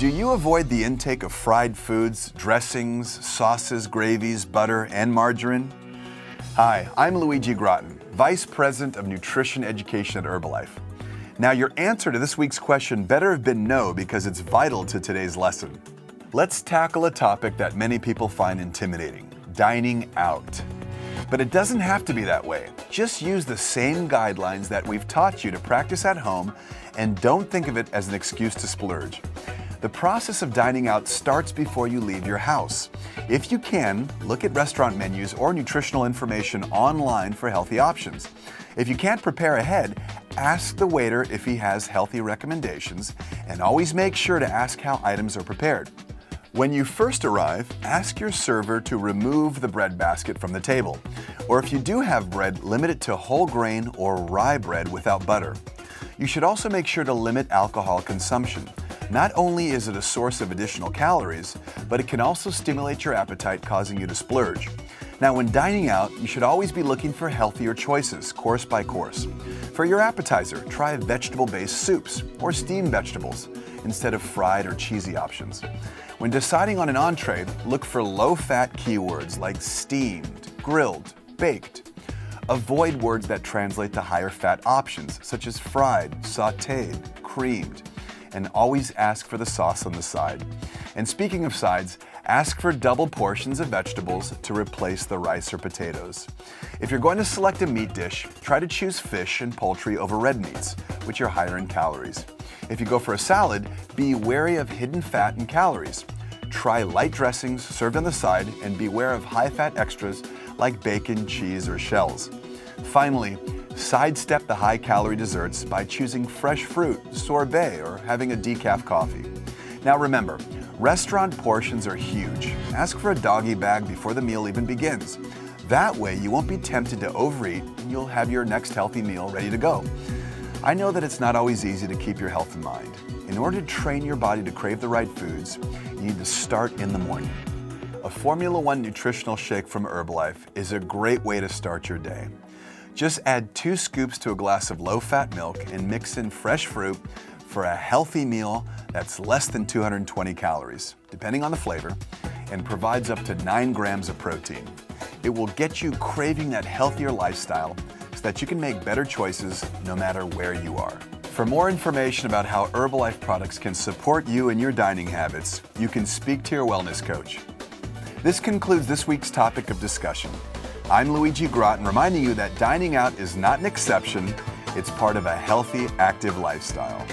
Do you avoid the intake of fried foods, dressings, sauces, gravies, butter, and margarine? Hi, I'm Luigi Groton, Vice President of Nutrition Education at Herbalife. Now, your answer to this week's question better have been no, because it's vital to today's lesson. Let's tackle a topic that many people find intimidating: dining out. But it doesn't have to be that way. Just use the same guidelines that we've taught you to practice at home, and don't think of it as an excuse to splurge. The process of dining out starts before you leave your house. If you can, look at restaurant menus or nutritional information online for healthy options. If you can't prepare ahead, ask the waiter if he has healthy recommendations, and always make sure to ask how items are prepared. When you first arrive, ask your server to remove the bread basket from the table. Or if you do have bread, limit it to whole grain or rye bread without butter. You should also make sure to limit alcohol consumption. Not only is it a source of additional calories, but it can also stimulate your appetite, causing you to splurge. Now, when dining out, you should always be looking for healthier choices, course by course. For your appetizer, try vegetable-based soups or steamed vegetables instead of fried or cheesy options. When deciding on an entree, look for low-fat keywords like steamed, grilled, baked. Avoid words that translate to higher fat options, such as fried, sautéed, creamed. And always ask for the sauce on the side. And speaking of sides, ask for double portions of vegetables to replace the rice or potatoes. If you're going to select a meat dish, try to choose fish and poultry over red meats, which are higher in calories. If you go for a salad, be wary of hidden fat and calories. Try light dressings served on the side, and beware of high-fat extras like bacon, cheese, or shells. Finally, sidestep the high-calorie desserts by choosing fresh fruit, sorbet, or having a decaf coffee. Now remember, restaurant portions are huge. Ask for a doggy bag before the meal even begins. That way you won't be tempted to overeat, and you'll have your next healthy meal ready to go. I know that it's not always easy to keep your health in mind. In order to train your body to crave the right foods, you need to start in the morning. A Formula One nutritional shake from Herbalife is a great way to start your day. Just add 2 scoops to a glass of low-fat milk and mix in fresh fruit for a healthy meal that's less than 220 calories, depending on the flavor, and provides up to 9 grams of protein. It will get you craving that healthier lifestyle so that you can make better choices no matter where you are. For more information about how Herbalife products can support you and your dining habits, you can speak to your wellness coach. This concludes this week's topic of discussion. I'm Luigi Groton, reminding you that dining out is not an exception, it's part of a healthy, active lifestyle.